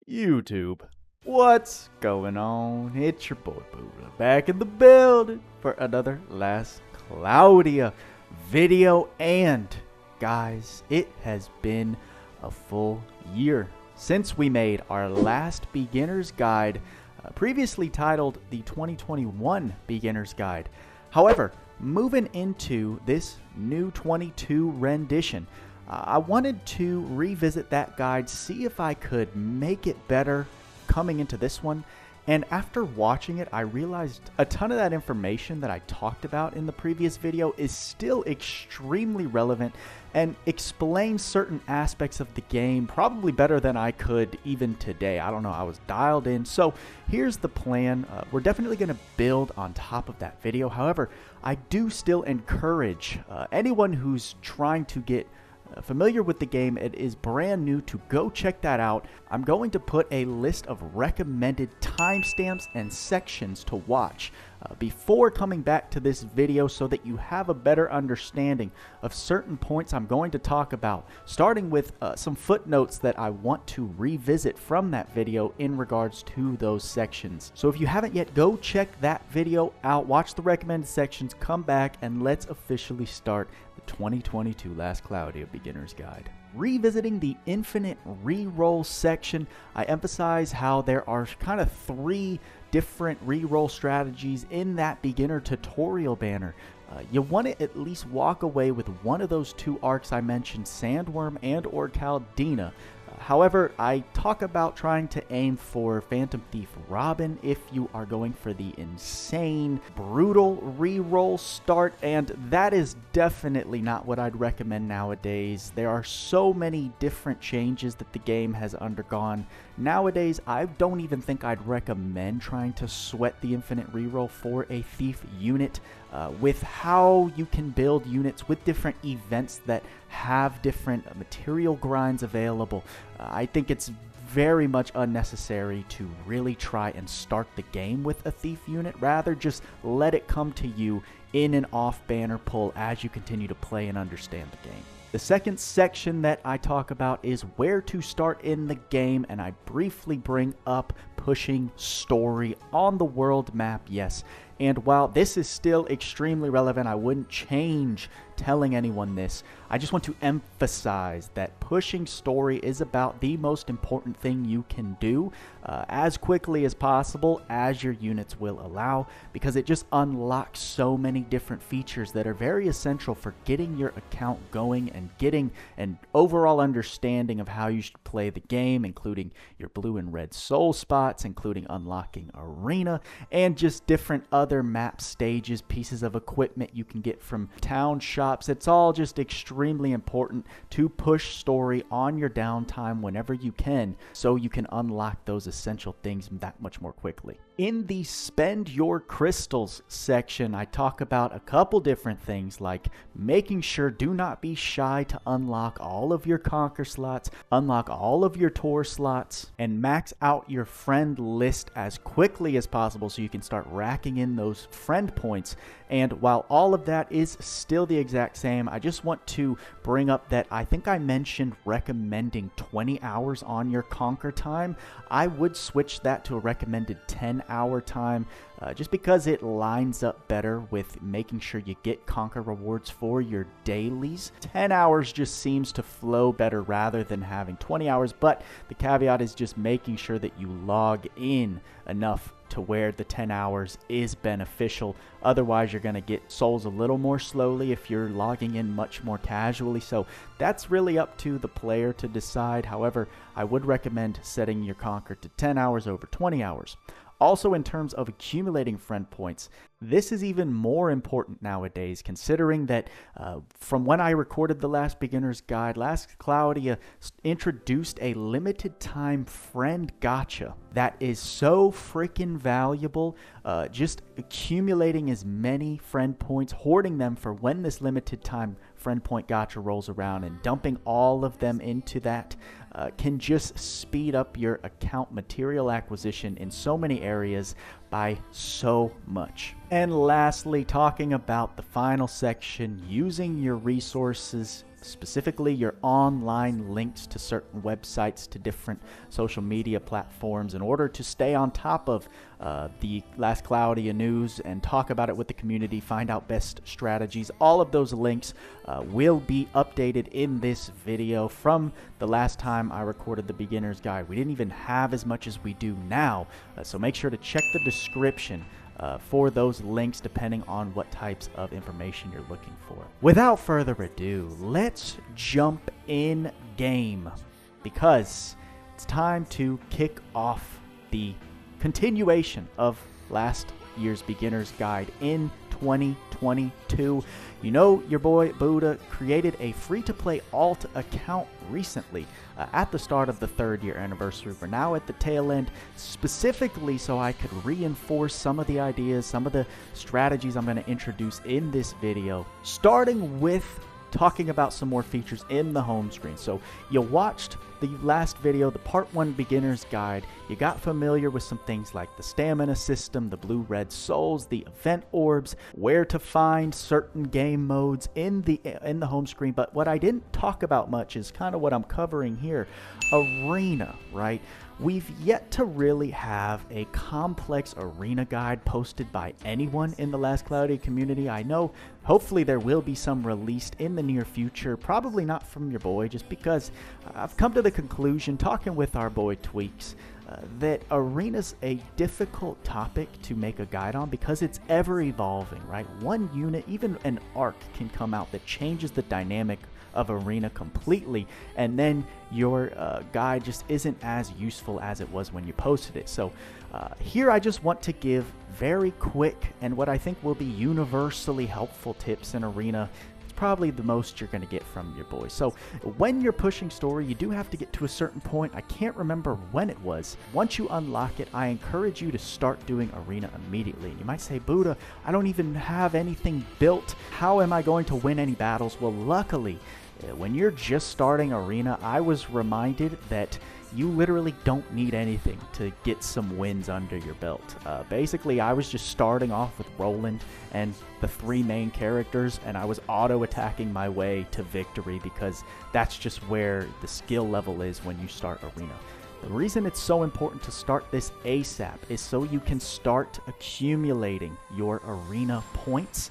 YouTube, what's going on? It's your boy Buddha back in the building for another Last Cloudia video. And guys, it has been a full year since we made our last beginner's guide, previously titled the 2021 beginner's guide. However, moving into this new 22 rendition, I wanted to revisit that guide, see if I could make it better coming into this one. And after watching it, I realized a ton of that information that I talked about in the previous video is still extremely relevant and explains certain aspects of the game probably better than I could even today. I don't know, I was dialed in. So here's the plan. We're definitely going to build on top of that video. However, I do still encourage anyone who's trying to get familiar with the game, it is brand new, to go check that out. I'm going to put a list of recommended timestamps and sections to watch before coming back to this video so that you have a better understanding of certain points I'm going to talk about, starting with some footnotes that I want to revisit from that video in regards to those sections. So if you haven't yet, go check that video out, watch the recommended sections, come back, and let's officially start the 2022 Last Cloudia Beginner's Guide. Revisiting the infinite reroll section, I emphasize how there are kind of three different reroll strategies in that beginner tutorial banner. You want to at least walk away with one of those two arcs I mentioned, Sandworm and or Caldina. However, I talk about trying to aim for Phantom Thief Robin if you are going for the insane, brutal reroll start, and that is definitely not what I'd recommend nowadays. There are so many different changes that the game has undergone. Nowadays, I don't even think I'd recommend trying to sweat the infinite reroll for a thief unit. With how you can build units with different events that have different material grinds available, I think it's very much unnecessary to really try and start the game with a thief unit. Rather, just let it come to you in an off-banner pull as you continue to play and understand the game. The second section that I talk about is where to start in the game, and I briefly bring up pushing story on the world map, yes. And while this is still extremely relevant, I wouldn't change telling anyone this. I just want to emphasize that pushing story is about the most important thing you can do as quickly as possible as your units will allow, because it just unlocks so many different features that are very essential for getting your account going and getting an overall understanding of how you should play the game, including your blue and red soul spots, including unlocking arena, and just different other map stages, pieces of equipment you can get from town shops. It's all just extremely important to push story on your downtime whenever you can, so you can unlock those essential things that much more quickly. In the spend your crystals section, I talk about a couple different things, like making sure do not be shy to unlock all of your conquer slots, unlock all of your tour slots, and max out your friend list as quickly as possible so you can start racking in those friend points. And while all of that is still the exact same, I just want to bring up that I think I mentioned recommending 20 hours on your conquer time. I would switch that to a recommended 10-hour time, just because it lines up better with making sure you get conquer rewards for your dailies. 10 hours just seems to flow better rather than having 20 hours, but the caveat is just making sure that you log in enough to where the 10 hours is beneficial. Otherwise, you're going to get souls a little more slowly if you're logging in much more casually. So that's really up to the player to decide. However, I would recommend setting your conquer to 10 hours over 20 hours. Also, in terms of accumulating friend points, this is even more important nowadays, considering that from when I recorded the last beginner's guide, Last Cloudia introduced a limited time friend gacha that is so freaking valuable. Just accumulating as many friend points, hoarding them for when this limited time friend point gacha rolls around, and dumping all of them into that can just speed up your account material acquisition in so many areas by so much. And lastly, talking about the final section, using your resources specifically your online links to certain websites, to different social media platforms, in order to stay on top of the Last Cloudia news and talk about it with the community, find out best strategies. All of those links will be updated in this video. From the last time I recorded the beginner's guide, we didn't even have as much as we do now, so make sure to check the description for those links depending on what types of information you're looking for. Without further ado, let's jump in game, because it's time to kick off the continuation of last year's beginner's guide in 2022. You know, your boy Buddha created a free-to-play alt account recently at the start of the 3rd year anniversary. We're now at the tail end, specifically so I could reinforce some of the ideas, some of the strategies I'm going to introduce in this video, starting with talking about some more features in the home screen. So you watched the last video, the part 1 beginner's guide. You got familiar with some things like the stamina system, the blue-red souls, the event orbs, where to find certain game modes in the home screen. But what I didn't talk about much is kind of what I'm covering here. Arena, right? We've yet to really have a complex arena guide posted by anyone in the Last Cloudia community. I know hopefully there will be some released in the near future, probably not from your boy, just because I've come to the conclusion, talking with our boy Tweaks, that arena's a difficult topic to make a guide on because it's ever evolving, right? One unit, even an arc, can come out that changes the dynamic of arena completely, and then your guide just isn't as useful as it was when you posted it. So here I just want to give very quick and what I think will be universally helpful tips in arena. It's probably the most you're going to get from your boy. So when you're pushing story, you do have to get to a certain point. I can't remember when it was. Once you unlock it, I encourage you to start doing arena immediately. You might say, Buddha, I don't even have anything built. How am I going to win any battles? Well, luckily, when you're just starting arena, I was reminded that you literally don't need anything to get some wins under your belt. Basically, I was just starting off with Roland and the 3 main characters, and I was auto-attacking my way to victory because that's just where the skill level is when you start arena. The reason it's so important to start this ASAP is so you can start accumulating your arena points.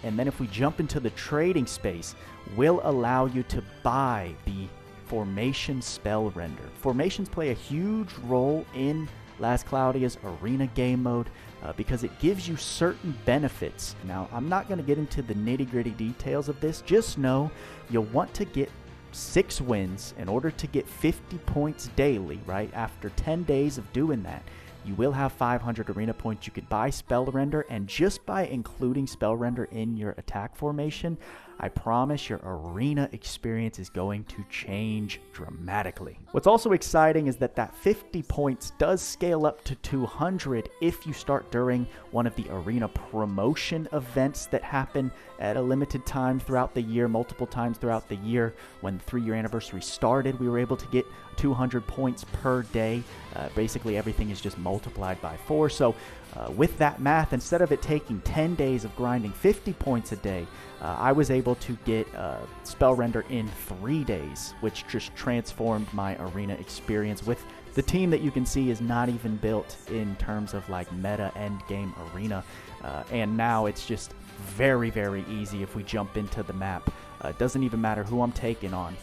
And then if we jump into the trading space, will allow you to buy the formation spell render. Formations play a huge role in Last Cloudia's arena game mode because it gives you certain benefits. Now, I'm not going to get into the nitty-gritty details of this. Just know you'll want to get 6 wins in order to get 50 points daily, right? After 10 days of doing that, you will have 500 arena points. You could buy spell render, and just by including spell render in your attack formation, I promise your arena experience is going to change dramatically. What's also exciting is that 50 points does scale up to 200 if you start during one of the arena promotion events that happen at a limited time throughout the year, multiple times throughout the year. When the 3-year anniversary started, we were able to get 200 points per day. Basically, everything is just multiplied by 4. So with that math, instead of it taking 10 days of grinding 50 points a day, I was able to get spell render in 3 days, which just transformed my arena experience with the team that you can see is not even built in terms of like meta end game arena. And now it's just very, very easy if we jump into the map. It doesn't even matter who I'm taking on.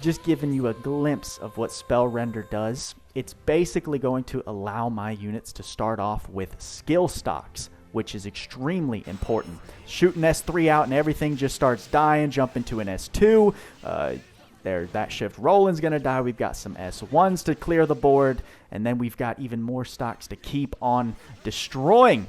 Just giving you a glimpse of what spell render does. It's basically going to allow my units to start off with skill stocks, which is extremely important. Shoot an S3 out and everything just starts dying. Jump into an S2. That shift Roland's going to die. We've got some S1s to clear the board. And then we've got even more stocks to keep on destroying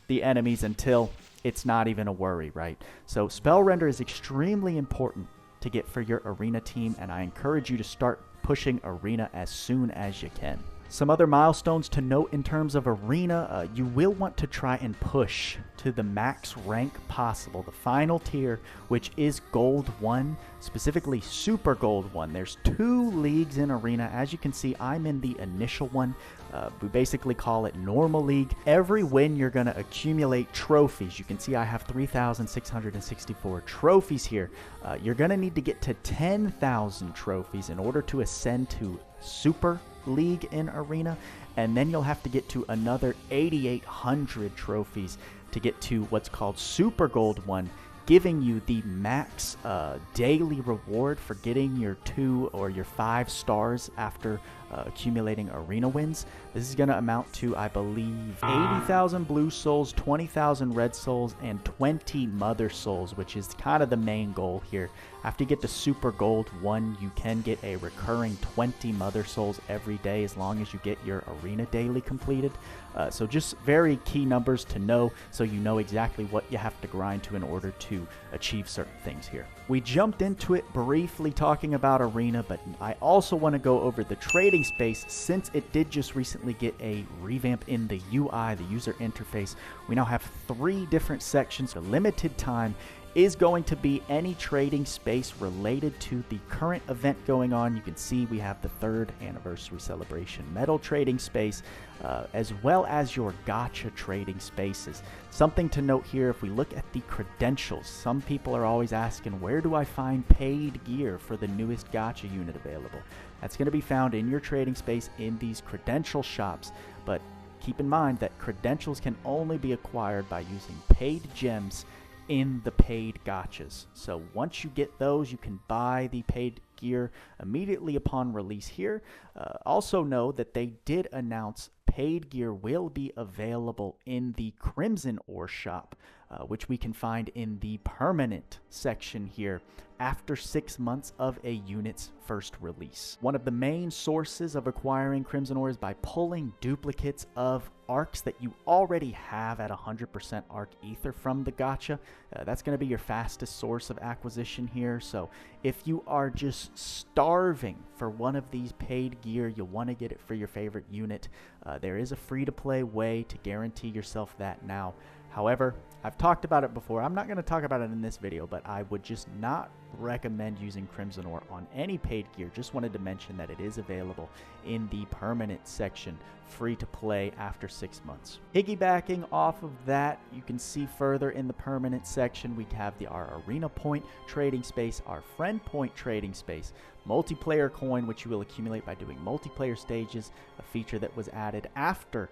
the enemies until it's not even a worry, right? So spell render is extremely important to get for your arena team, and I encourage you to start pushing arena as soon as you can. Some other milestones to note in terms of arena, you will want to try and push to the max rank possible, the final tier, which is Gold 1, specifically Super Gold 1. There's 2 leagues in arena. As you can see, I'm in the initial one. We basically call it Normal League. Every win, you're going to accumulate trophies. You can see I have 3,664 trophies here. You're going to need to get to 10,000 trophies in order to ascend to Super League in arena, and then you'll have to get to another 8,800 trophies to get to what's called Super Gold 1, giving you the max daily reward for getting your 2 or your 5 stars after accumulating arena wins. This is going to amount to, I believe, 80,000 blue souls, 20,000 red souls, and 20 mother souls, which is kind of the main goal here. After you get to Super Gold 1, you can get a recurring 20 mother souls every day as long as you get your arena daily completed. So just very key numbers to know, so you know exactly what you have to grind to in order to achieve certain things here. We jumped into it briefly talking about arena, but I also want to go over the trading space since it did just recently get a revamp in the UI, the user interface. We now have 3 different sections. The limited time is going to be any trading space related to the current event going on. You can see we have the 3rd anniversary celebration medal trading space, as well as your gacha trading spaces. Something to note here, if we look at the credentials, some people are always asking, where do I find paid gear for the newest gacha unit available? That's going to be found in your trading space in these credential shops, but keep in mind that credentials can only be acquired by using paid gems in the paid gachas. So once you get those, you can buy the paid gear immediately upon release here. Also know that they did announce paid gear will be available in the Crimson Ore shop, which we can find in the permanent section here after 6 months of a unit's first release. One of the main sources of acquiring Crimson Ore is by pulling duplicates of arcs that you already have at 100% arc ether from the gacha. That's going to be your fastest source of acquisition here. So if you are just starving for one of these paid gear, you'll want to get it for your favorite unit. There is a free-to-play way to guarantee yourself that now. However, I've talked about it before. I'm not going to talk about it in this video, but I would just not recommend using Crimson Ore on any paid gear. Just wanted to mention that it is available in the permanent section, free to play after 6 months. Piggybacking off of that, you can see further in the permanent section, we have our arena point trading space, our friend point trading space, multiplayer coin, which you will accumulate by doing multiplayer stages, a feature that was added after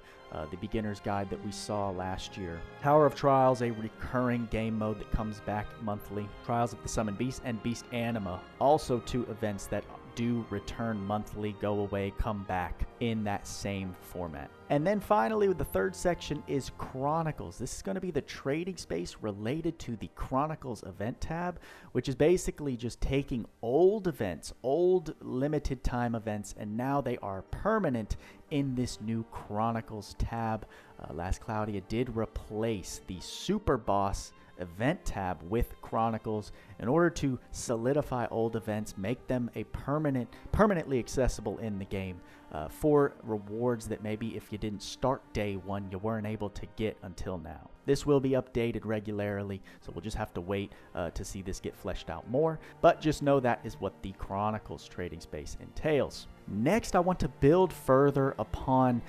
the beginner's guide that we saw last year. Tower of Trials, a recurring game mode that comes back monthly. Trials of the Summon Beast and Beast Anima, also 2 events that do return monthly, go away, come back in that same format. And then finally, the 3rd section is Chronicles. This is going to be the trading space related to the Chronicles event tab, which is basically just taking old events, old limited time events, and now they are permanent in this new Chronicles tab. Last Cloudia did replace the Super Boss event tab with Chronicles in order to solidify old events, make them a permanently accessible in the game for rewards that maybe if you didn't start day 1 you weren't able to get until now. This will be updated regularly, so we'll just have to wait to see this get fleshed out more, but just know that is what the Chronicles trading space entails. Next, I want to build further upon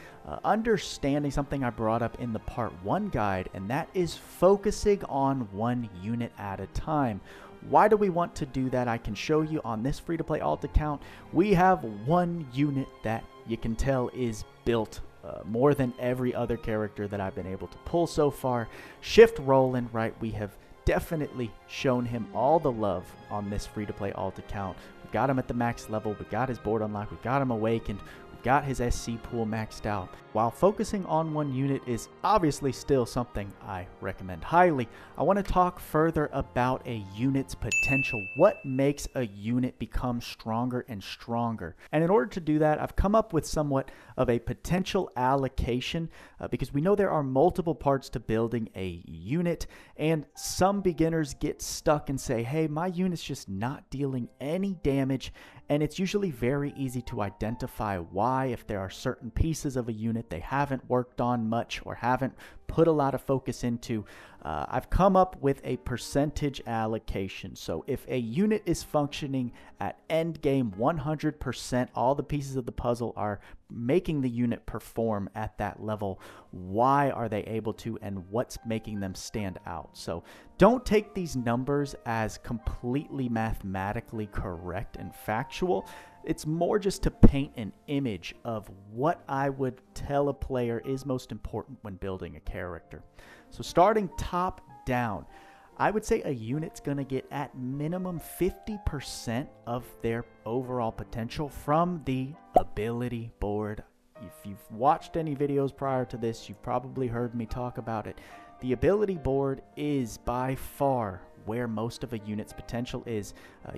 understanding something I brought up in the part 1 guide, and that is focusing on 1 unit at a time. Why do we want to do that? I can show you on this free-to-play alt account. We have 1 unit that you can tell is built more than every other character that I've been able to pull so far. Shift Roland, right? We have definitely shown him all the love on this free-to-play alt account. We got him at the max level, we got his board unlocked, we got him awakened, we got his SC pool maxed out. While focusing on 1 unit is obviously still something I recommend highly, I want to talk further about a unit's potential. What makes a unit become stronger and stronger? And in order to do that, I've come up with somewhat of a potential allocation because we know there are multiple parts to building a unit, and some beginners get stuck and say, hey, my unit's just not dealing any damage and it's usually very easy to identify why, if there are certain pieces of a unit they haven't worked on much or haven't put a lot of focus into. I've come up with a percentage allocation. So if a unit is functioning at end game 100%, all the pieces of the puzzle are making the unit perform at that level. Why are they able to, and what's making them stand out? So don't take these numbers as completely mathematically correct and factual. It's more just to paint an image of what I would tell a player is most important when building a character. So starting top down, I would say a unit's going to get at minimum 50% of their overall potential from the ability board. If you've watched any videos prior to this, you've probably heard me talk about it. The ability board is by far where most of a unit's potential is.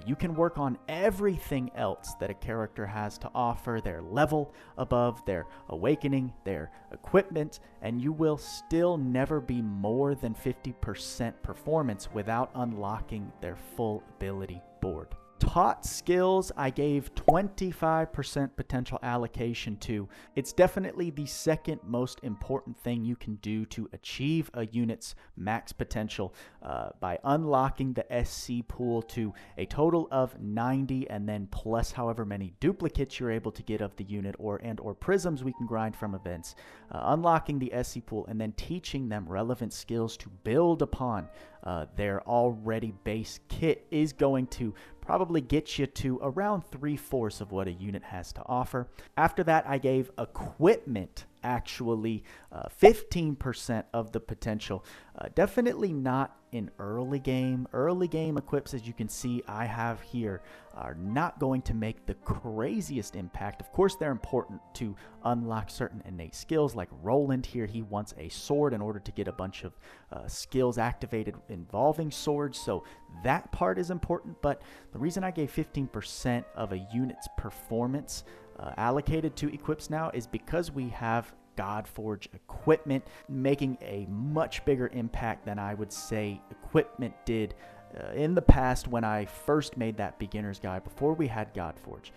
You can work on everything else that a character has to offer, their level above, their awakening, their equipment, and you will still never be more than 50% performance without unlocking their full ability board. Taught skills, I gave 25% potential allocation to. It's definitely the second most important thing you can do to achieve a unit's max potential by unlocking the SC pool to a total of 90, and then plus however many duplicates you're able to get of the unit or prisms we can grind from events. Unlocking the SC pool and then teaching them relevant skills to build upon their already base kit is going to probably get you to around 3/4 of what a unit has to offer. After that, I gave equipment actually 15% of the potential. Definitely not in early game. Early game equips, as you can see I have here, are not going to make the craziest impact. Of course, they're important to unlock certain innate skills, like Roland here. He wants a sword in order to get a bunch of skills activated involving swords, so that part is important. But the reason I gave 15% of a unit's performance allocated to equips now is because we have Godforge equipment making a much bigger impact than I would say equipment did in the past when I first made that beginner's guide before we had Godforge.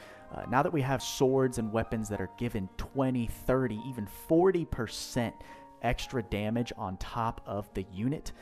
Now that we have swords and weapons that are given 20, 30, even 40% extra damage on top of the unit,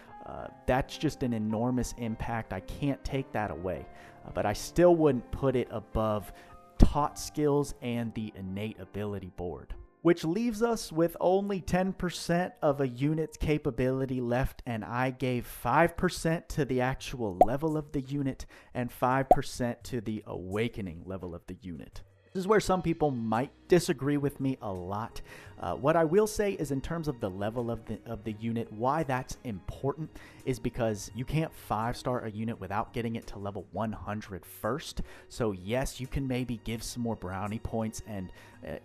that's just an enormous impact. I can't take that away, but I still wouldn't put it above taught skills and the innate ability board. Which leaves us with only 10% of a unit's capability left, and I gave 5% to the actual level of the unit and 5% to the awakening level of the unit. This is where some people might disagree with me a lot. What I will say is, in terms of the level of the unit, why that's important is because you can't 5-star a unit without getting it to level 100 first. So yes, you can maybe give some more brownie points and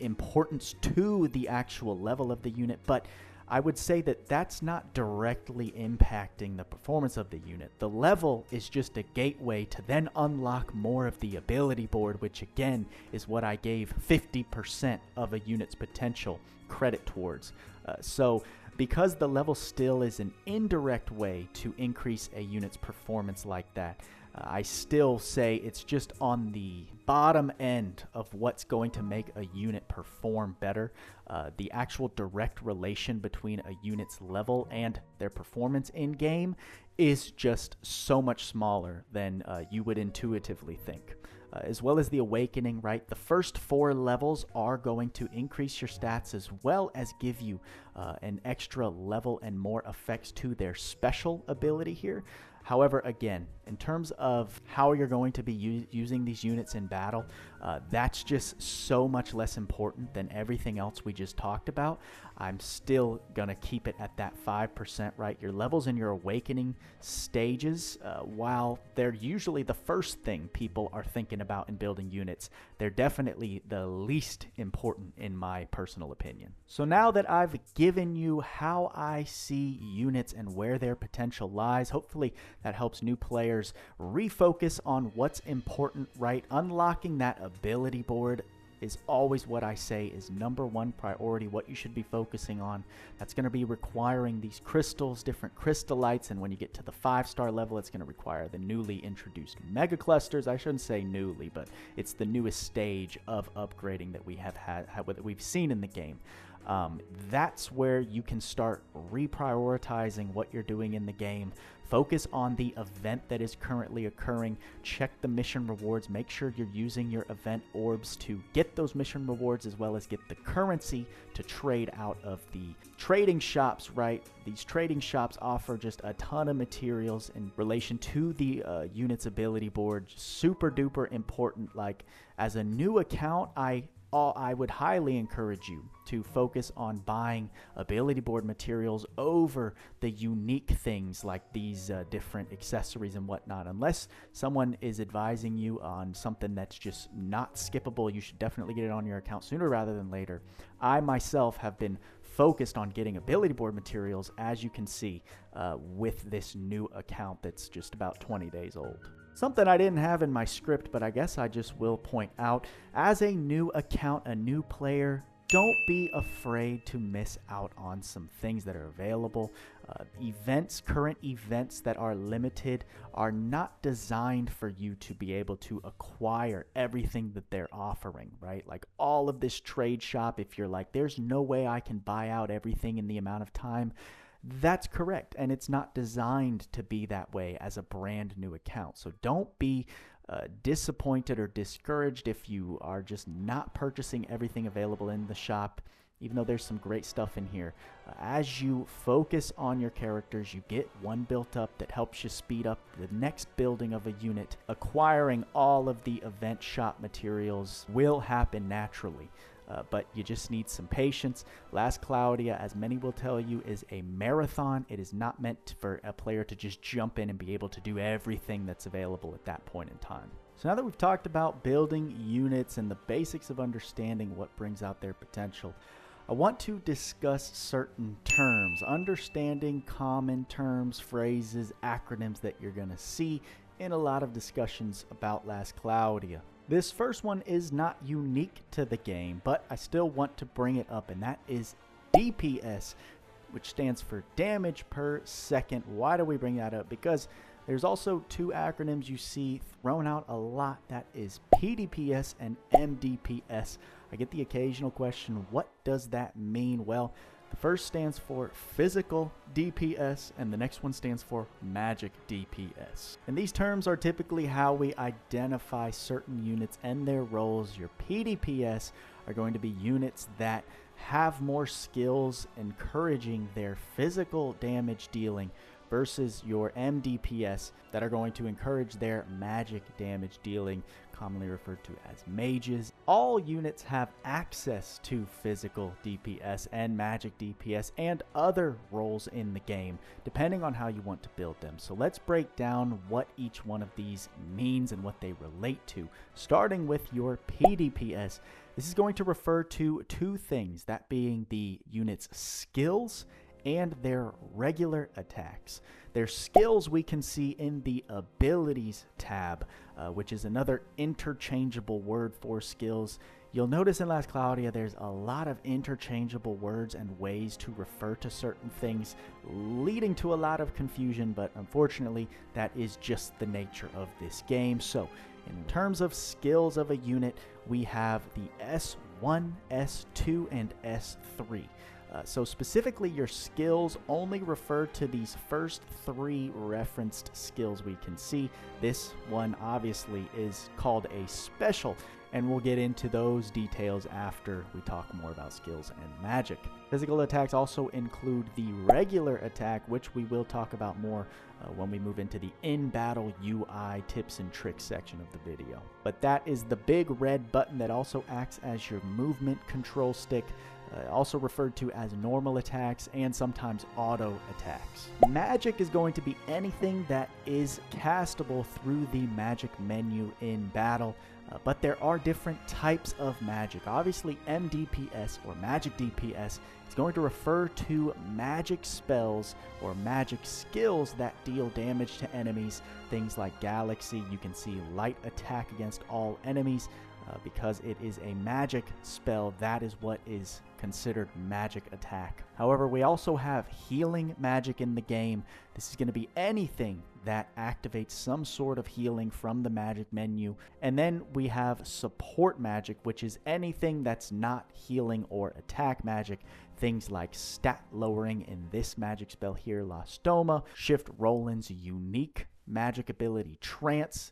importance to the actual level of the unit, but I would say that that's not directly impacting the performance of the unit. The level is just a gateway to then unlock more of the ability board, which again is what I gave 50% of a unit's potential credit towards. So because the level still is an indirect way to increase a unit's performance like that, I still say it's just on the bottom end of what's going to make a unit perform better. The actual direct relation between a unit's level and their performance in game is just so much smaller than you would intuitively think. As well as the awakening, right? The first 4 levels are going to increase your stats as well as give you an extra level and more effects to their special ability here. However, again, in terms of how you're going to be using these units in battle, that's just so much less important than everything else we just talked about. I'm still going to keep it at that 5%, right? Your levels and your awakening stages, while they're usually the first thing people are thinking about in building units, they're definitely the least important in my personal opinion. So now that I've given you how I see units and where their potential lies, hopefully that helps new players refocus on what's important, right? Unlocking that ability board is always what I say is #1 priority, what you should be focusing on. That's going to be requiring these crystals, different crystallites, and when you get to the 5-star level, it's going to require the newly introduced mega clusters. I shouldn't say newly, but it's the newest stage of upgrading that we have that we've seen in the game. That's where you can start reprioritizing what you're doing in the game. Focus on the event that is currently occurring. Check the mission rewards. Make sure you're using your event orbs to get those mission rewards, as well as get the currency to trade out of the trading shops, right? These trading shops offer just a ton of materials in relation to the unit's ability board. Super duper important. Like, as a new account, I would highly encourage you to focus on buying ability board materials over the unique things like these different accessories and whatnot. Unless someone is advising you on something that's just not skippable, you should definitely get it on your account sooner rather than later. I myself have been focused on getting ability board materials, as you can see, with this new account that's just about 20 days old. Something I didn't have in my script, but I guess I just will point out, as a new account, a new player, don't be afraid to miss out on some things that are available. Current events that are limited are not designed for you to be able to acquire everything that they're offering, right? Like all of this trade shop, if you're like, there's no way I can buy out everything in the amount of time, that's correct, and it's not designed to be that way as a brand new account. So don't be disappointed or discouraged if you are just not purchasing everything available in the shop, even though there's some great stuff in here. As you focus on your characters, you get one built up that helps you speed up the next building of a unit. Acquiring all of the event shop materials will happen naturally. But you just need some patience. Last Cloudia, as many will tell you, is a marathon. It is not meant for a player to just jump in and be able to do everything that's available at that point in time. So now that we've talked about building units and the basics of understanding what brings out their potential, I want to discuss certain terms, understanding common terms, phrases, acronyms that you're going to see in a lot of discussions about Last Cloudia. This first one is not unique to the game, but I still want to bring it up, and that is DPS, which stands for damage per second. Why do we bring that up? Because there's also two acronyms you see thrown out a lot. That is PDPS and MDPS. I get the occasional question, what does that mean? Well, the first stands for physical DPS, and the next one stands for magic DPS. And these terms are typically how we identify certain units and their roles. Your PDPS are going to be units that have more skills encouraging their physical damage dealing versus your MDPS that are going to encourage their magic damage dealing, commonly referred to as mages. All units have access to physical DPS and magic DPS and other roles in the game, depending on how you want to build them. So let's break down what each one of these means and what they relate to. Starting with your PDPS, this is going to refer to two things, that being the unit's skills and their regular attacks. Their skills we can see in the abilities tab, which is another interchangeable word for skills. You'll notice in Last Cloudia there's a lot of interchangeable words and ways to refer to certain things, leading to a lot of confusion, but unfortunately that is just the nature of this game. So in terms of skills of a unit, we have the S1, S2, and S3. So specifically, your skills only refer to these first three referenced skills we can see. This one obviously is called a special, and we'll get into those details after we talk more about skills and magic. Physical attacks also include the regular attack, which we will talk about more when we move into the in-battle UI tips and tricks section of the video. But that is the big red button that also acts as your movement control stick, also referred to as normal attacks and sometimes auto attacks. Magic is going to be anything that is castable through the magic menu in battle, but there are different types of magic. Obviously, MDPS or magic DPS is going to refer to magic spells or magic skills that deal damage to enemies. Things like Galaxy, you can see light attack against all enemies. because it is a magic spell. That is what is considered magic attack. However, we also have healing magic in the game. This is going to be anything that activates some sort of healing from the magic menu. And then we have support magic, which is anything that's not healing or attack magic. Things like stat lowering in this magic spell here, Lostoma, Shift Roland's unique magic ability, Trance.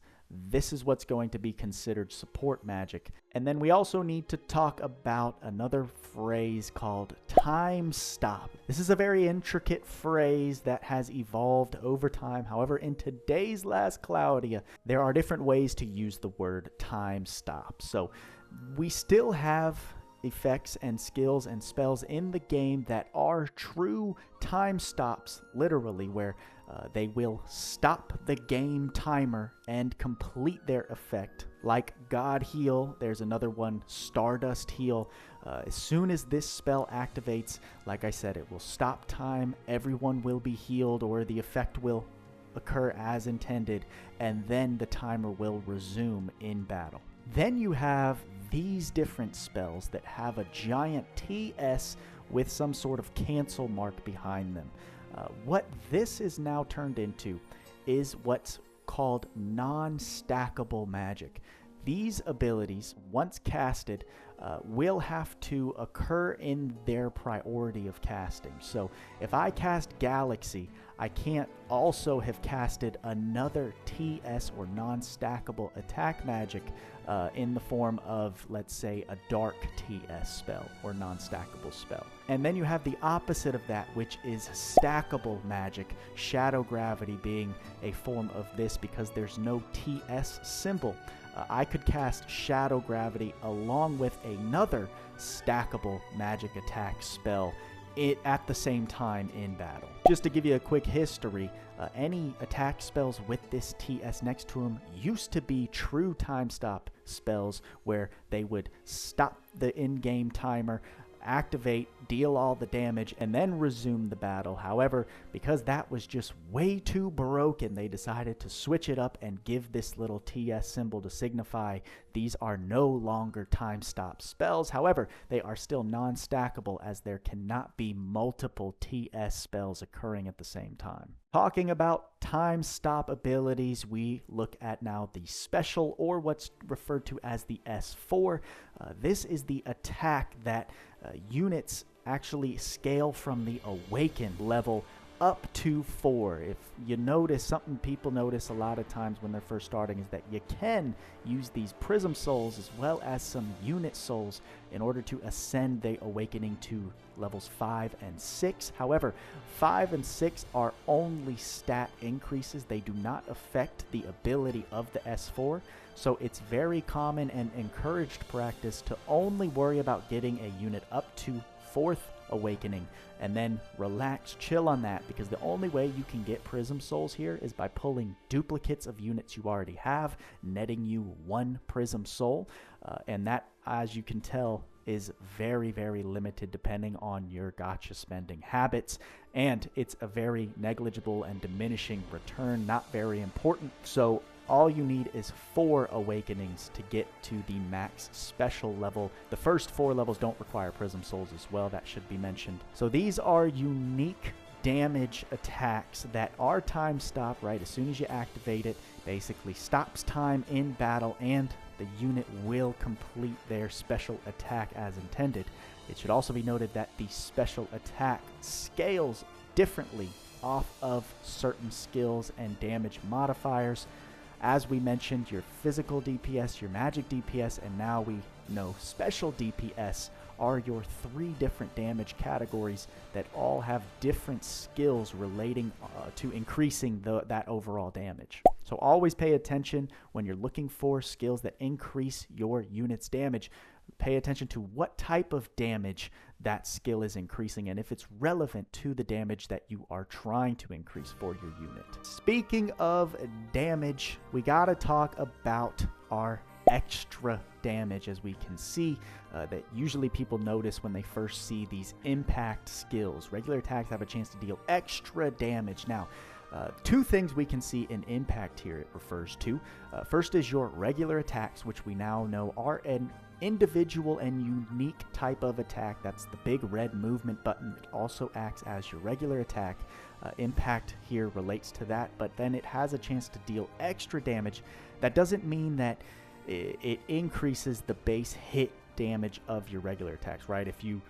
This is what's going to be considered support magic. And then we also need to talk about another phrase called time stop. This is a very intricate phrase that has evolved over time. However, in today's Last Cloudia, there are different ways to use the word time stop. So we still have effects and skills and spells in the game that are true time stops, literally, where they will stop the game timer and complete their effect. Like God Heal, there's another one, Stardust Heal. As soon as this spell activates, like I said, it will stop time, everyone will be healed, or the effect will occur as intended, and then the timer will resume in battle. Then you have these different spells that have a giant TS with some sort of cancel mark behind them. What this is now turned into is what's called non-stackable magic. These abilities, once casted, will have to occur in their priority of casting. So if I cast Galaxy, I can't also have casted another TS or non-stackable attack magic in the form of, let's say, a Dark TS spell or non-stackable spell. And then you have the opposite of that, which is stackable magic, Shadow Gravity being a form of this because there's no TS symbol. I could cast Shadow Gravity along with another stackable magic attack spell at the same time in battle. Just to give you a quick history, any attack spells with this TS next to them used to be true time stop spells where they would stop the in-game timer, activate, deal all the damage, and then resume the battle. However, because that was just way too broken, they decided to switch it up and give this little TS symbol to signify these are no longer time stop spells. However, they are still non-stackable as there cannot be multiple TS spells occurring at the same time. Talking about time stop abilities, we look at now the special, or what's referred to as the S4. This is the attack that units actually scale from the awakened level up to 4. If you notice, something people notice a lot of times when they're first starting is that you can use these prism souls as well as some unit souls in order to ascend the awakening to levels 5 and 6. However, 5 and 6 are only stat increases. They do not affect the ability of the S4. So it's very common and encouraged practice to only worry about getting a unit up to 4th awakening and then relax, chill on that, because the only way you can get prism souls here is by pulling duplicates of units you already have, netting you 1 prism soul, and that, as you can tell, is very, very limited depending on your gacha spending habits, and it's a very negligible and diminishing return, not very important. So all you need is 4 awakenings to get to the max special level. The first 4 levels don't require prism souls as well, that should be mentioned. So these are unique damage attacks that are time stop, right? As soon as you activate it, basically stops time in battle and the unit will complete their special attack as intended. It should also be noted that the special attack scales differently off of certain skills and damage modifiers. As we mentioned, your physical DPS, your magic DPS, and now we know special DPS are your 3 different damage categories that all have different skills relating to increasing that overall damage. So always pay attention when you're looking for skills that increase your unit's damage. Pay attention to what type of damage that skill is increasing and if it's relevant to the damage that you are trying to increase for your unit. Speaking of damage, we gotta talk about our extra damage. As we can see, that usually people notice when they first see these impact skills. Regular attacks have a chance to deal extra damage. Now, Two things we can see in impact here it refers to. First is your regular attacks, which we now know are an individual and unique type of attack. That's the big red movement button. It also acts as your regular attack. Impact here relates to that, but then it has a chance to deal extra damage. That doesn't mean that it increases the base hit damage of your regular attacks, right? If you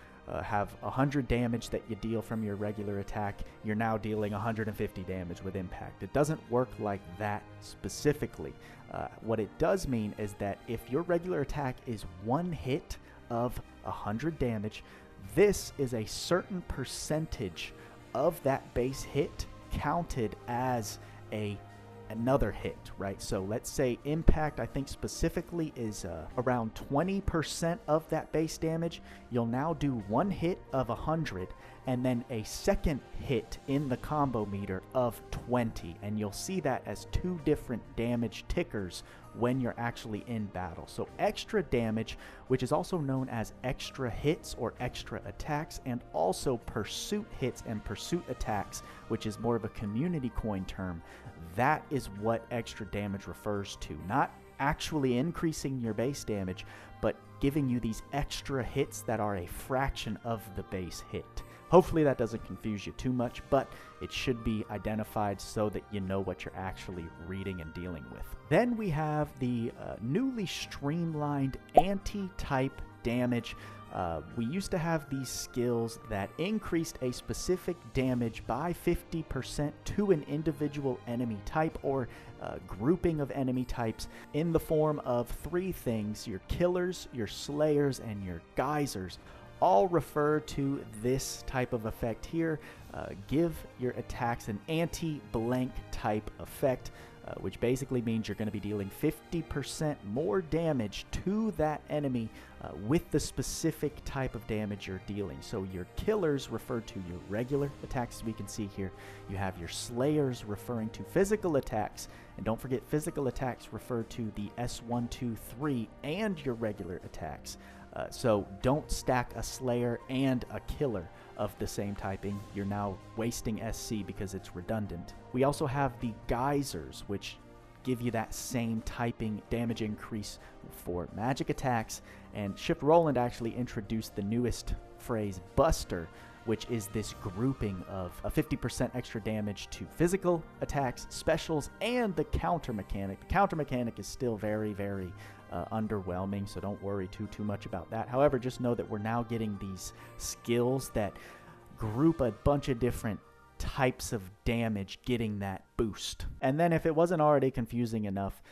have 100 damage that you deal from your regular attack, you're now dealing 150 damage with impact. It doesn't work like that specifically. What it does mean is that if your regular attack is one hit of 100 damage, this is a certain percentage of that base hit counted as another hit, right? So let's say impact, I think specifically is around 20% of that base damage. You'll now do one hit of 100 and then a second hit in the combo meter of 20, and you'll see that as two different damage tickers when you're actually in battle. So extra damage, which is also known as extra hits or extra attacks, and also pursuit hits and pursuit attacks, which is more of a community coin term. That is what extra damage refers to. Not actually increasing your base damage, but giving you these extra hits that are a fraction of the base hit. Hopefully that doesn't confuse you too much, but it should be identified so that you know what you're actually reading and dealing with. Then we have the newly streamlined anti-type damage. We used to have these skills that increased a specific damage by 50% to an individual enemy type or grouping of enemy types in the form of three things: your killers, your slayers, and your geysers. All refer to this type of effect here. Give your attacks an anti-blank type effect, which basically means you're going to be dealing 50% more damage to that enemy with the specific type of damage you're dealing. So your killers refer to your regular attacks, as we can see here. You have your slayers referring to physical attacks, and don't forget physical attacks refer to the S1, 2, 3 and your regular attacks. So don't stack a slayer and a killer of the same typing. You're now wasting SC because it's redundant. We also have the geysers, which give you that same typing damage increase for magic attacks. And Shift Roland actually introduced the newest phrase, Buster, which is this grouping of a 50% extra damage to physical attacks, specials, and the counter mechanic. The counter mechanic is still very, very underwhelming, so don't worry too much about that. However, just know that we're now getting these skills that group a bunch of different types of damage, getting that boost. And then if it wasn't already confusing enough,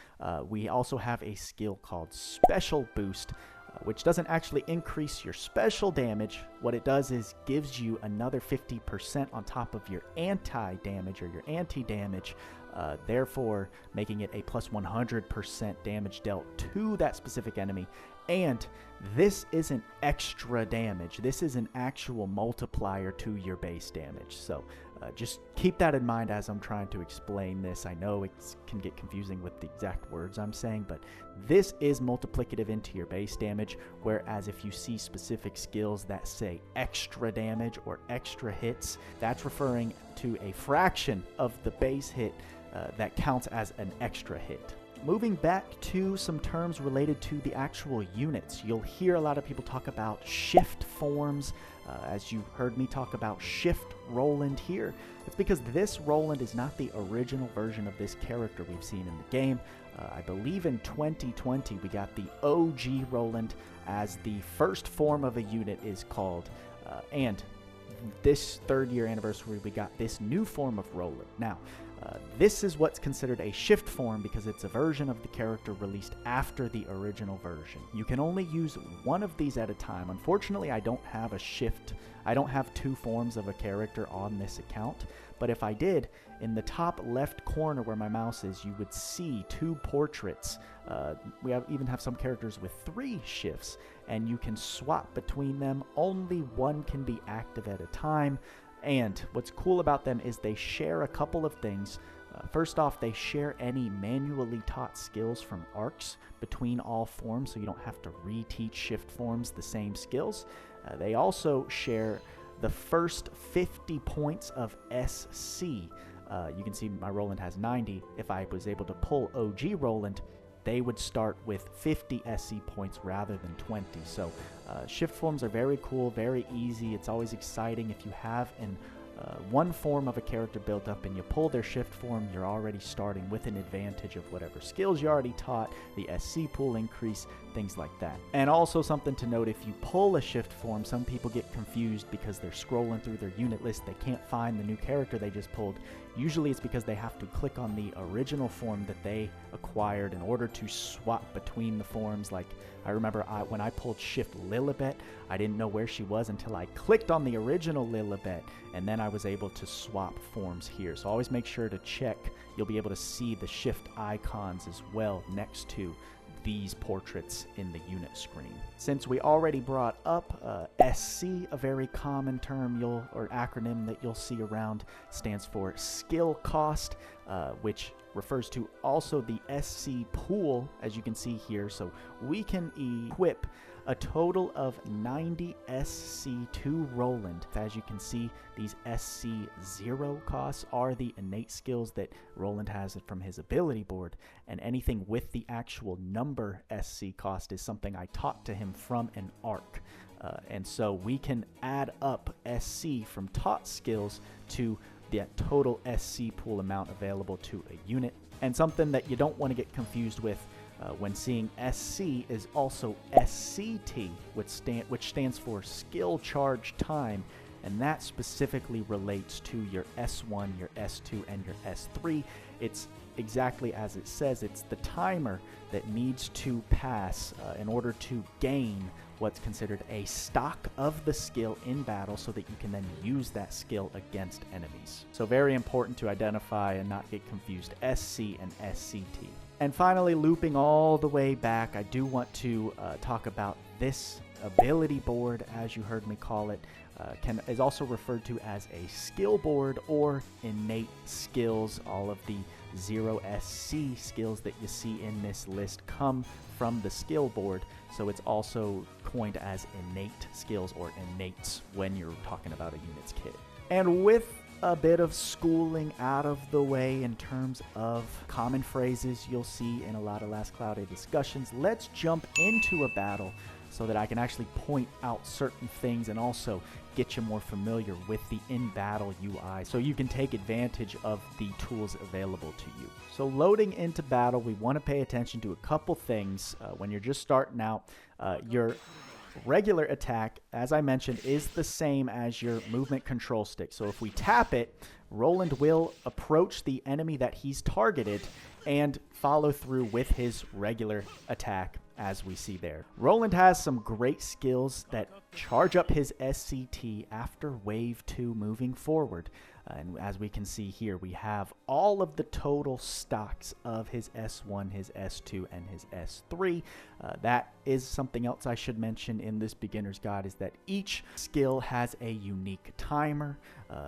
we also have a skill called Special Boost, which doesn't actually increase your special damage. What it does is gives you another 50% on top of your anti-damage or your anti-damage, therefore making it a plus 100% damage dealt to that specific enemy. And this isn't extra damage. This is an actual multiplier to your base damage. So just keep that in mind as I'm trying to explain this. I know it can get confusing with the exact words I'm saying, but this is multiplicative into your base damage, whereas if you see specific skills that say extra damage or extra hits, that's referring to a fraction of the base hit that counts as an extra hit. Moving back to some terms related to the actual units, you'll hear a lot of people talk about shift forms, as you heard me talk about Shift Roland here. It's because this Roland is not the original version of this character we've seen in the game. I believe in 2020 we got the OG Roland as the first form of a unit is called, and this 3rd year anniversary we got this new form of Roland. Now, this is what's considered a shift form because it's a version of the character released after the original version. You can only use one of these at a time. Unfortunately, I don't have a shift. I don't have two forms of a character on this account, but if I did, in the top left corner where my mouse is, you would see two portraits. We even have some characters with 3 shifts, and you can swap between them. Only one can be active at a time. And what's cool about them is they share a couple of things. First off, they share any manually taught skills from arcs between all forms, so you don't have to reteach shift forms the same skills. They also share the first 50 points of SC You can see my Roland has 90. If I was able to pull OG Roland, they would start with 50 SC points rather than 20. So shift forms are very cool, very easy. It's always exciting. If you have one form of a character built up and you pull their shift form, you're already starting with an advantage of whatever skills you already taught, the SC pool increase, things like that. And also something to note, if you pull a shift form, some people get confused because they're scrolling through their unit list, they can't find the new character they just pulled. Usually it's because they have to click on the original form that they acquired in order to swap between the forms. Like, I remember when I pulled Shift Lilibet, I didn't know where she was until I clicked on the original Lilibet, and then I was able to swap forms here. So always make sure to check. You'll be able to see the shift icons as well next to these portraits in the unit screen. Since we already brought up SC, a very common term or acronym that you'll see around, stands for skill cost, which refers to also the SC pool, as you can see here. So we can equip a total of 90 SC to Roland. As you can see, these SC 0 costs are the innate skills that Roland has from his ability board, and anything with the actual number SC cost is something I taught to him from an arc. And so we can add up SC from taught skills to the total SC pool amount available to a unit. And something that you don't want to get confused with when seeing SC is also SCT, which stands for skill charge time, and that specifically relates to your S1, your S2, and your S3. It's exactly as it says. It's the timer that needs to pass in order to gain what's considered a stock of the skill in battle, so that you can then use that skill against enemies. So very important to identify and not get confused SC and SCT. And finally, looping all the way back, I do want to talk about this ability board, as you heard me call it. Is also referred to as a skill board or innate skills. All of the 0 SC skills that you see in this list come from the skill board, so it's also coined as innate skills or innates when you're talking about a unit's kit. And with a bit of schooling out of the way in terms of common phrases you'll see in a lot of Last Cloudia discussions, let's jump into a battle so that I can actually point out certain things and also get you more familiar with the in-battle UI so you can take advantage of the tools available to you. So loading into battle, we want to pay attention to a couple things when you're just starting out. Your regular attack, as I mentioned, is the same as your movement control stick. So if we tap it, Roland will approach the enemy that he's targeted and follow through with his regular attack, as we see there. Roland has some great skills that charge up his SCT after wave 2 moving forward. And as we can see here, we have all of the total stocks of his S1, his S2, and his S3. That is something else I should mention in this beginner's guide, is that each skill has a unique timer,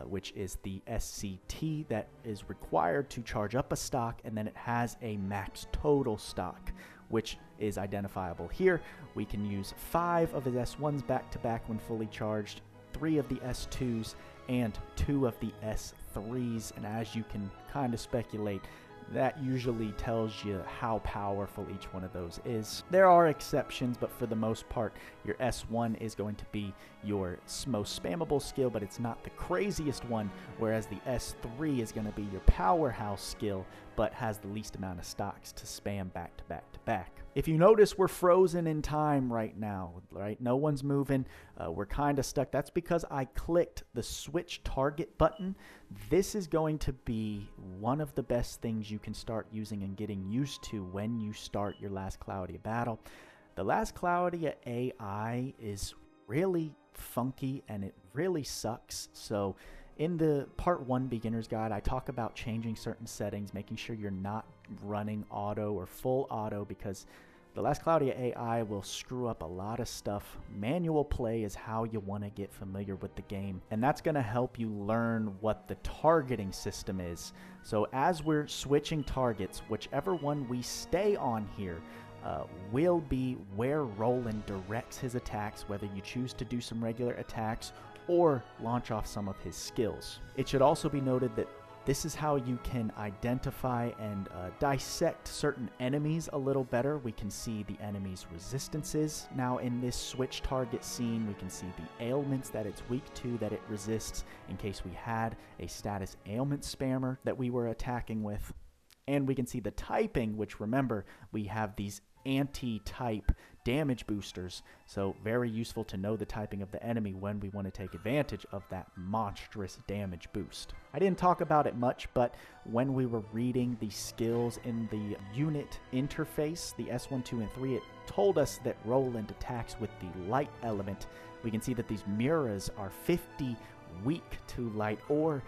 which is the SCT that is required to charge up a stock, and then it has a max total stock, which is identifiable here. We can use 5 of his S1s back to back when fully charged, 3 of the S2s, and 2 of the S3s, and as you can kind of speculate, that usually tells you how powerful each one of those is. There are exceptions, but for the most part, your S1 is going to be your most spammable skill, but it's not the craziest one, whereas the S3 is going to be your powerhouse skill, but has the least amount of stocks to spam back to back to back. If you notice, we're frozen in time right now, right? No one's moving. We're kind of stuck. That's because I clicked the switch target button. This is going to be one of the best things you can start using and getting used to when you start your Last Cloudia battle. The Last Cloudia AI is really funky and it really sucks. So in the part 1 beginner's guide, I talk about changing certain settings, making sure you're not running auto or full auto, because the Last Cloudia AI will screw up a lot of stuff. Manual play is how you want to get familiar with the game, and that's going to help you learn what the targeting system is. So as we're switching targets, whichever one we stay on here will be where Roland directs his attacks, whether you choose to do some regular attacks or launch off some of his skills. It should also be noted that This is how you can identify and dissect certain enemies a little better. We can see the enemy's resistances. Now in this switch target scene, we can see the ailments that it's weak to, that it resists in case we had a status ailment spammer that we were attacking with. And we can see the typing, which remember, we have these anti-type damage boosters, so very useful to know the typing of the enemy when we want to take advantage of that monstrous damage boost. I didn't talk about it much, but when we were reading the skills in the unit interface, the S1, 2, and 3, it told us that Roland attacks with the light element. We can see that these Muras are 50 weak to light, or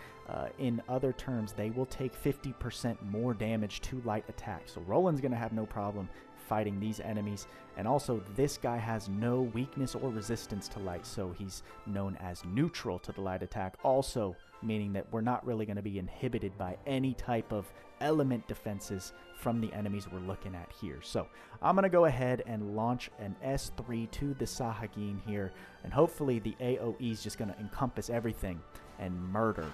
in other terms, they will take 50% more damage to light attacks. So Roland's going to have no problem fighting these enemies, and also this guy has no weakness or resistance to light, so he's known as neutral to the light attack, also meaning that we're not really going to be inhibited by any type of element defenses from the enemies we're looking at here. So I'm going to go ahead and launch an S3 to the Sahagin here, and hopefully the AoE is just going to encompass everything and murder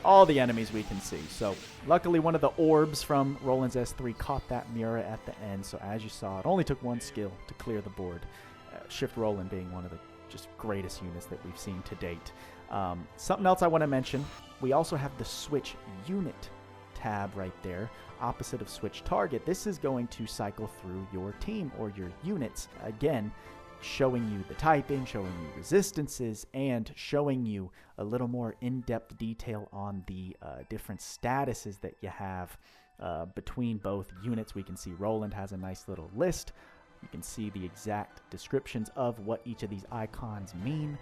all the enemies we can see. So luckily one of the orbs from Roland's S3 caught that Mura at the end, so as you saw, it only took one skill to clear the board. Shift Roland being one of the just greatest units that we've seen to date. Something else I want to mention, we also have the switch unit tab right there, opposite of switch target. This is going to cycle through your team or your units, again showing you the typing, showing you resistances, and showing you a little more in-depth detail on the different statuses that you have between both units. We can see Roland has a nice little list. You can see the exact descriptions of what each of these icons mean.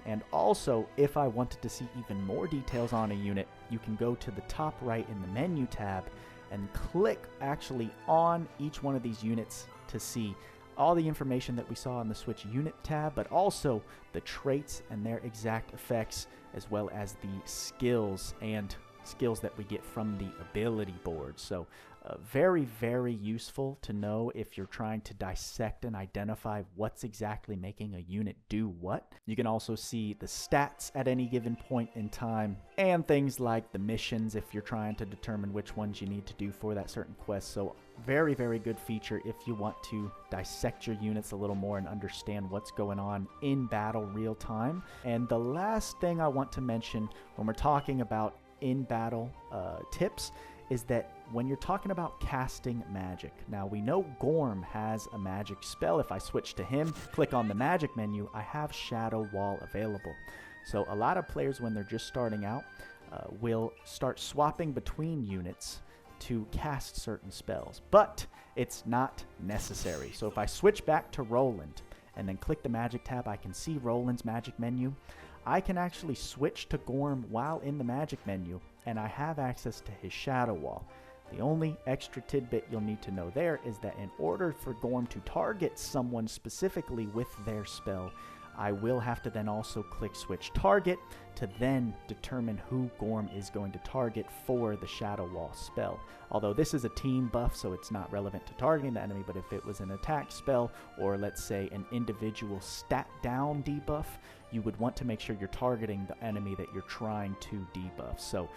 And also, if I wanted to see even more details on a unit, you can go to the top right in the menu tab and click actually on each one of these units to see all the information that we saw in the switch unit tab, but also the traits and their exact effects, as well as the skills and skills that we get from the ability board. So very, very useful to know if you're trying to dissect and identify what's exactly making a unit do what. You can also see the stats at any given point in time, and things like the missions if you're trying to determine which ones you need to do for that certain quest. So very, very good feature if you want to dissect your units a little more and understand what's going on in battle real time. And the last thing I want to mention when we're talking about in battle tips is that when you're talking about casting magic, now we know Gorm has a magic spell. If I switch to him, click on the magic menu, I have Shadow Wall available. So a lot of players, when they're just starting out, will start swapping between units to cast certain spells, but it's not necessary. So if I switch back to Roland and then click the magic tab, I can see Roland's magic menu. I can actually switch to Gorm while in the magic menu, and I have access to his Shadow Wall. The only extra tidbit you'll need to know there is that in order for Gorm to target someone specifically with their spell, I will have to then also click Switch Target to then determine who Gorm is going to target for the Shadow Wall spell. Although this is a team buff, so it's not relevant to targeting the enemy, but if it was an attack spell, or let's say an individual stat down debuff, you would want to make sure you're targeting the enemy that you're trying to debuff. So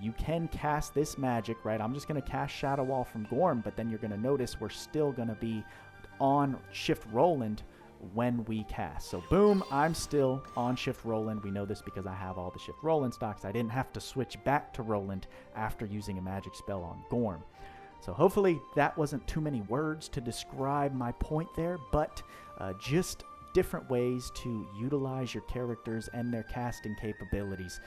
you can cast this magic, right? I'm just going to cast Shadow Wall from Gorm, but then you're going to notice we're still going to be on Shift Roland when we cast. So boom, I'm still on Shift Roland. We know this because I have all the Shift Roland stocks. I didn't have to switch back to Roland after using a magic spell on Gorm. So hopefully that wasn't too many words to describe my point there, but just different ways to utilize your characters and their casting capabilities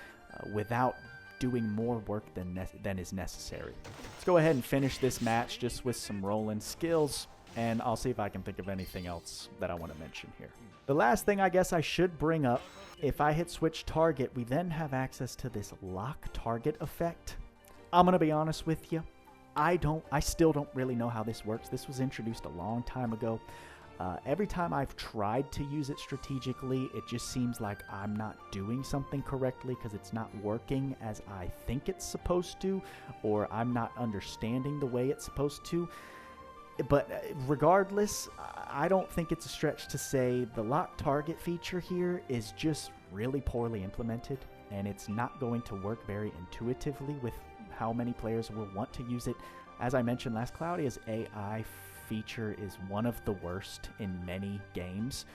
without doing more work than is necessary. Let's go ahead and finish this match just with some Roland skills, and I'll see if I can think of anything else that I want to mention here. The last thing I guess I should bring up, if I hit switch target, we then have access to this lock target effect. I'm going to be honest with you, I still don't really know how this works. This was introduced a long time ago. Every time I've tried to use it strategically, it just seems like I'm not doing something correctly because it's not working as I think it's supposed to, or I'm not understanding the way it's supposed to. But regardless, I don't think it's a stretch to say the lock target feature here is just really poorly implemented. and it's not going to work very intuitively with how many players will want to use it. As I mentioned last, Cloudia's AI feature is one of the worst in many games.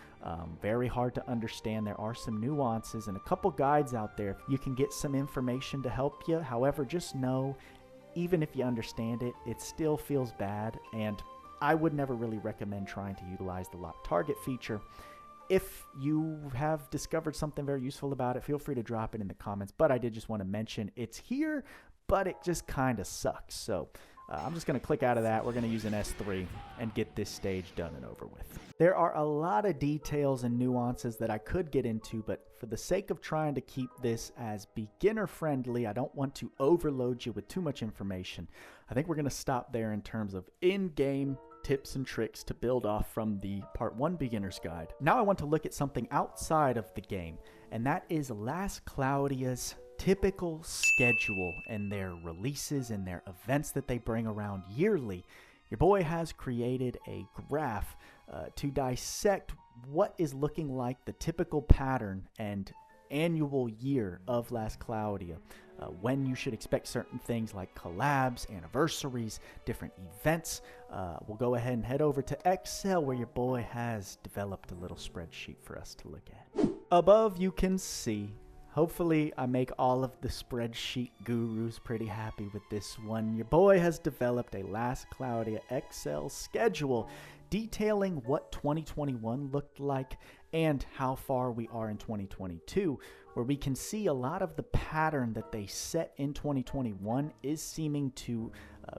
Very hard to understand. There are some nuances and a couple guides out there. You can get some information to help you. However, just know, even if you understand it, it still feels bad, and I would never really recommend trying to utilize the lock target feature. If you have discovered something very useful about it, feel free to drop it in the comments, but I did just want to mention it's here, but it just kind of sucks. So I'm just going to click out of that. We're going to use an S3 and get this stage done and over with. There are a lot of details and nuances that I could get into, but for the sake of trying to keep this as beginner friendly, I don't want to overload you with too much information. I think we're going to stop there in terms of in-game tips and tricks to build off from the Part 1 Beginner's Guide. Now I want to look at something outside of the game, and that is Last Cloudia's typical schedule and their releases and their events that they bring around yearly. Your boy has created a graph to dissect what is looking like the typical pattern and annual year of Last Cloudia, when you should expect certain things like collabs, anniversaries, different events. We'll go ahead and head over to Excel, where your boy has developed a little spreadsheet for us to look at. Above you can see, hopefully I make all of the spreadsheet gurus pretty happy with this one. Your boy has developed a Last Cloudia Excel schedule detailing what 2021 looked like and how far we are in 2022, where we can see a lot of the pattern that they set in 2021 is seeming to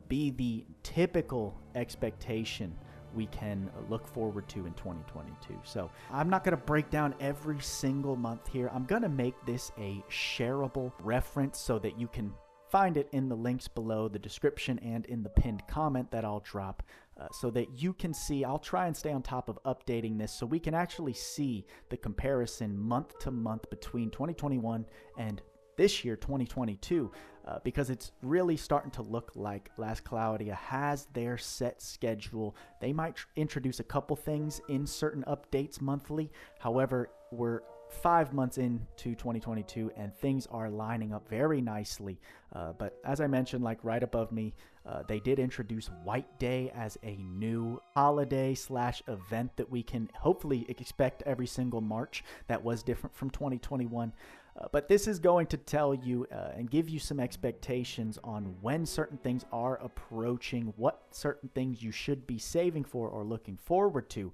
be the typical expectation we can look forward to in 2022. So I'm not going to break down every single month here. I'm going to make this a shareable reference so that you can find it in the links below the description and in the pinned comment that I'll drop, so that you can see. I'll try and stay on top of updating this so we can actually see the comparison month to month between 2021 and this year, 2022, because it's really starting to look like Last Cloudia has their set schedule. They might introduce a couple things in certain updates monthly. However, we're 5 months into 2022 and things are lining up very nicely. But as I mentioned, like right above me, they did introduce White Day as a new holiday / event that we can hopefully expect every single March. That was different from 2021. But this is going to tell you and give you some expectations on when certain things are approaching, what certain things you should be saving for or looking forward to,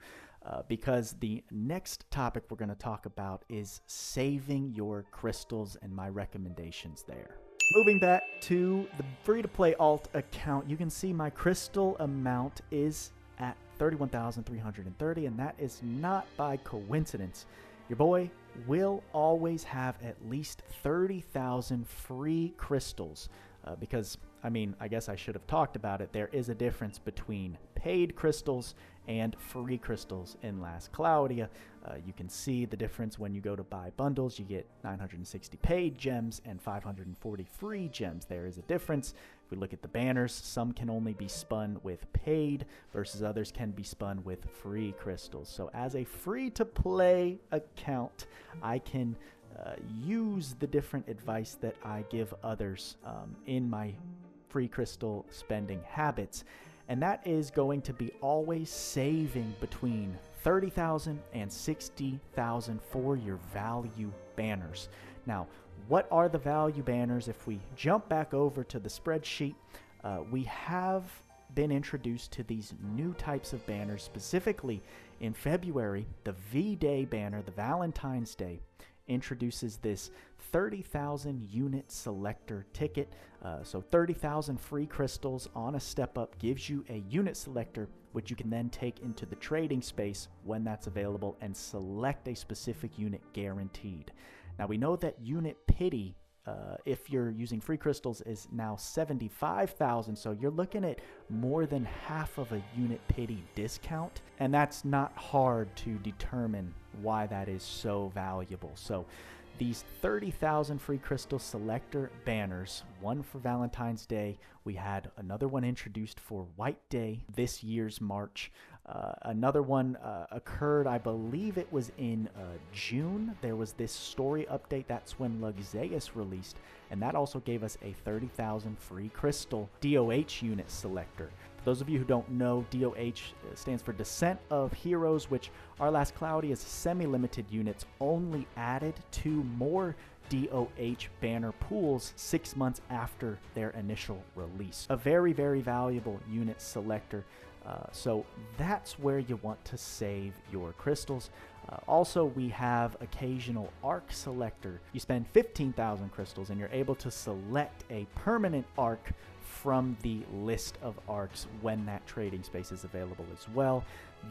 because the next topic we're going to talk about is saving your crystals and my recommendations there. Moving back to the free-to-play alt account, you can see my crystal amount is at 31,330, and that is not by coincidence. Your boy will always have at least 30,000 free crystals, because, I mean, I guess I should have talked about it. There is a difference between paid crystals and free crystals in Last Cloudia. You can see the difference when you go to buy bundles. You get 960 paid gems and 540 free gems. There is a difference. If we look at the banners, some can only be spun with paid versus others can be spun with free crystals. So as a free-to-play account, I can use the different advice that I give others in my free crystal spending habits, and that is going to be always saving between 30,000 and 60,000 for your value banners. Now, what are the value banners? If we jump back over to the spreadsheet, we have been introduced to these new types of banners. Specifically in February, the V-Day banner, the Valentine's Day, introduces this 30,000 unit selector ticket. So 30,000 free crystals on a step up gives you a unit selector, which you can then take into the trading space when that's available and select a specific unit guaranteed. Now we know that unit pity, if you're using free crystals, is now 75,000, so you're looking at more than half of a unit pity discount, and that's not hard to determine why that is so valuable. So these 30,000 free crystal selector banners, one for Valentine's Day, we had another one introduced for White Day this year's March. Another one occurred, I believe it was in June. There was this story update. That's when Loug Zeus released, and that also gave us a 30,000 free crystal DOH unit selector. For those of you who don't know, DOH stands for Descent of Heroes, which are Last Cloudia's semi-limited units only added to more DOH banner pools 6 months after their initial release. A very, very valuable unit selector. So that's where you want to save your crystals. Also, we have occasional arc selector. You spend 15,000 crystals and you're able to select a permanent arc from the list of arcs when that trading space is available as well.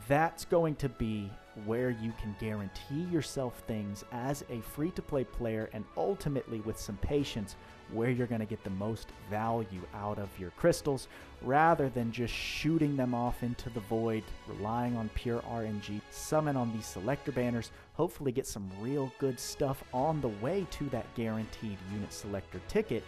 That's going to be where you can guarantee yourself things as a free-to-play player, and ultimately with some patience where you're going to get the most value out of your crystals rather than just shooting them off into the void, relying on pure RNG. Summon on these selector banners, hopefully get some real good stuff on the way to that guaranteed unit selector ticket.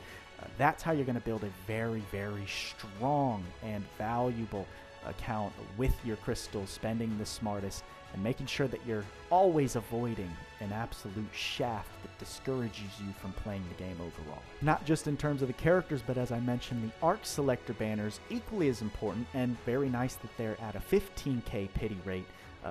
That's how you're going to build a very, very strong and valuable account with your crystals, spending the smartest and making sure that you're always avoiding an absolute shaft that discourages you from playing the game overall. Not just in terms of the characters, but as I mentioned, the arc selector banners equally as important, and very nice that they're at a 15k pity rate.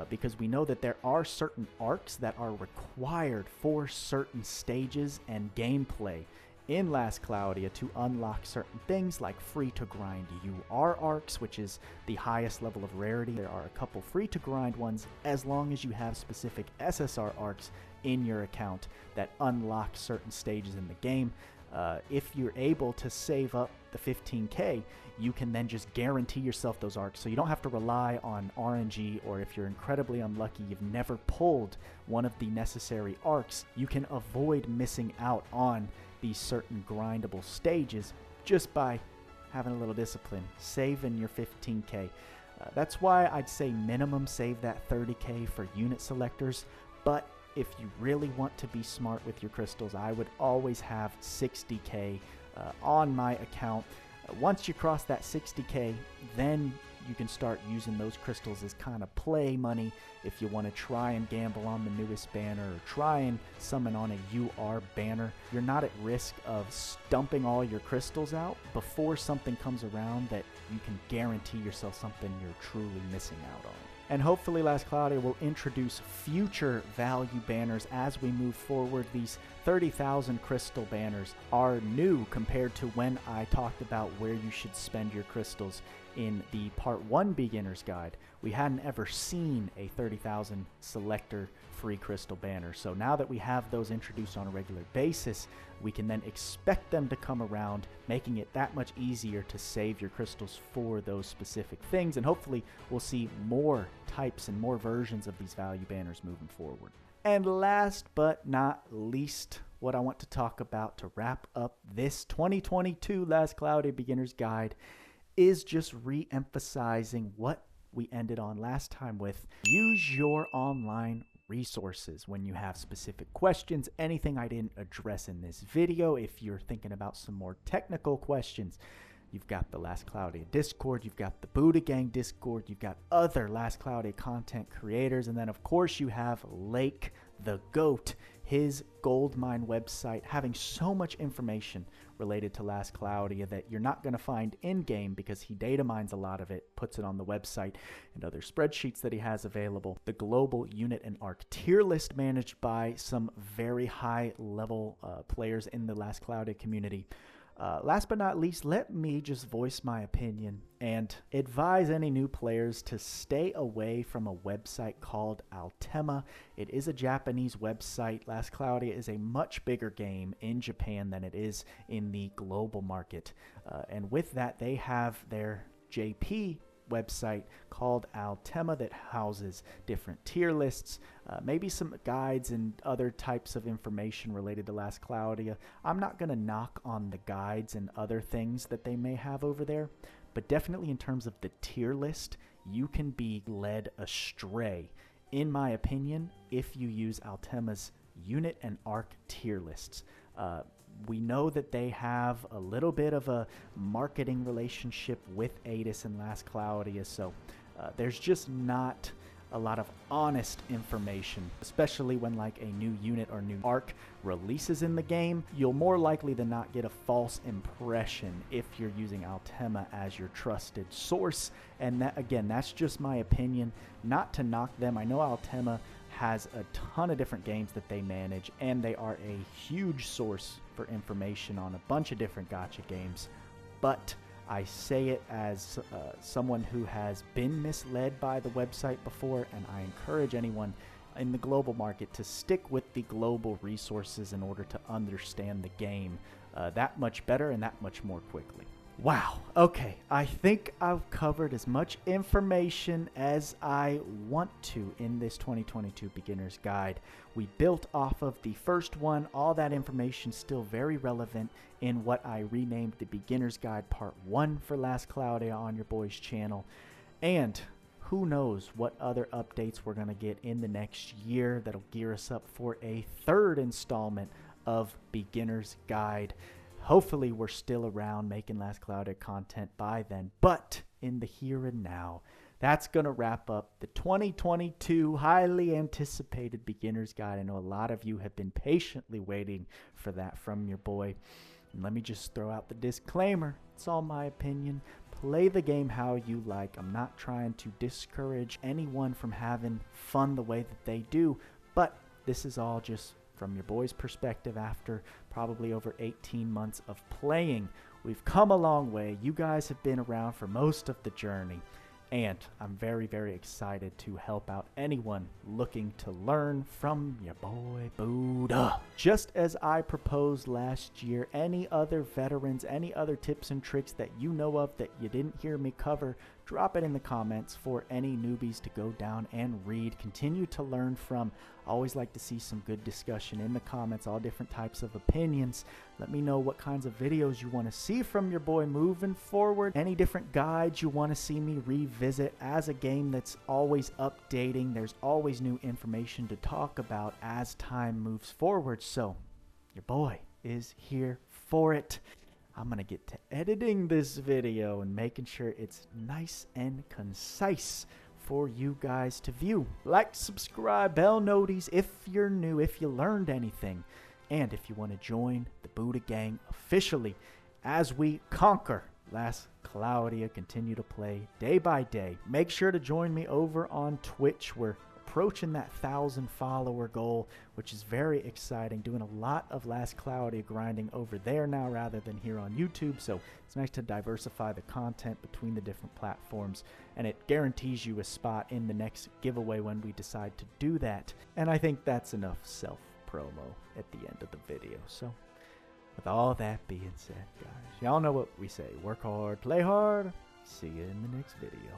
Because we know that there are certain arcs that are required for certain stages and gameplay in Last Cloudia to unlock certain things like free to grind UR arcs, which is the highest level of rarity. There are a couple free to grind ones as long as you have specific SSR arcs in your account that unlock certain stages in the game. If you're able to save up the 15k, you can then just guarantee yourself those arcs, so you don't have to rely on RNG, or if you're incredibly unlucky, you've never pulled one of the necessary arcs, you can avoid missing out on these certain grindable stages just by having a little discipline, saving your 15k. That's why I'd say minimum save that 30k for unit selectors, but if you really want to be smart with your crystals, I would always have 60k on my account. Once you cross that 60k, then you can start using those crystals as kind of play money if you want to try and gamble on the newest banner or try and summon on a UR banner. You're not at risk of stumping all your crystals out before something comes around that you can guarantee yourself something you're truly missing out on. And hopefully Last Cloudia will introduce future value banners as we move forward. These 30,000 crystal banners are new compared to when I talked about where you should spend your crystals in the Part 1 Beginner's Guide. We hadn't ever seen a 30,000 selector free crystal banner. So now that we have those introduced on a regular basis, we can then expect them to come around, making it that much easier to save your crystals for those specific things. And hopefully we'll see more types and more versions of these value banners moving forward. And last but not least, what I want to talk about to wrap up this 2022 Last Cloudia Beginner's Guide is just re-emphasizing what we ended on last time with. Use your online resources when you have specific questions, anything I didn't address in this video. If you're thinking about some more technical questions, you've got the Last Cloudia Discord, you've got the Buddha Gang Discord, you've got other Last Cloudia content creators, and then of course you have Lake the Goat, his goldmine website, having so much information related to Last Cloudia that you're not going to find in-game because he data mines a lot of it, puts it on the website and other spreadsheets that he has available. The global unit and arc tier list managed by some very high level players in the Last Cloudia community. Last but not least, let me just voice my opinion and advise any new players to stay away from a website called Altema. It is a Japanese website. Last Cloudia is a much bigger game in Japan than it is in the global market. And with that, they have their JP website called Altema that houses different tier lists, maybe some guides and other types of information related to Last Cloudia. I'm not going to knock on the guides and other things that they may have over there, but definitely in terms of the tier list, you can be led astray, in my opinion, if you use Altema's unit and arc tier lists. We know that they have a little bit of a marketing relationship with Adel and Last Cloudia, so There's just not a lot of honest information, especially when like a new unit or new arc releases in the game. You'll more likely than not get a false impression if you're using Altema as your trusted source. And that, again, that's just my opinion, not to knock them. I know Altema has a ton of different games that they manage, and they are a huge source for information on a bunch of different gacha games, but I say it as someone who has been misled by the website before, and I encourage anyone in the global market to stick with the global resources in order to understand the game that much better and that much more quickly. Wow, okay, I think I've covered as much information as I want to in this 2022 Beginner's Guide. We built off of the first one. All that information still very relevant in what I renamed the Beginner's Guide Part 1 for Last Cloudia on your boy's channel. And who knows what other updates we're going to get in the next year that'll gear us up for a third installment of Beginner's Guide. Hopefully we're still around making Last Cloudia content by then, but in the here and now, that's going to wrap up the 2022 highly anticipated Beginner's Guide. I know a lot of you have been patiently waiting for that from your boy. And let me just throw out the disclaimer. It's all my opinion. Play the game how you like. I'm not trying to discourage anyone from having fun the way that they do, but this is all just from your boy's perspective after probably over 18 months of playing. We've come a long way. You guys have been around for most of the journey, and I'm very, very excited to help out anyone looking to learn from your boy Booda. Just as I proposed last year, any other veterans, any other tips and tricks that you know of that you didn't hear me cover, drop it in the comments for any newbies to go down and read, continue to learn from. I always like to see some good discussion in the comments, all different types of opinions. Let me know what kinds of videos you want to see from your boy moving forward, any different guides you want to see me revisit. As a game that's always updating, there's always new information to talk about as time moves forward, so your boy is here for it. I'm going to get to editing this video and making sure it's nice and concise for you guys to view. Like, subscribe, bell noties if you're new, if you learned anything, and if you want to join the Booda Gang officially as we conquer Last Cloudia, continue to play day by day. Make sure to join me over on Twitch. We're approaching that 1,000 follower goal, which is very exciting. Doing a lot of Last Cloudia grinding over there now rather than here on YouTube, so it's nice to diversify the content between the different platforms, and it guarantees you a spot in the next giveaway when we decide to do that. And I think that's enough self-promo at the end of the video. So with all that being said, guys, y'all know what we say. Work hard, play hard. See you in the next video.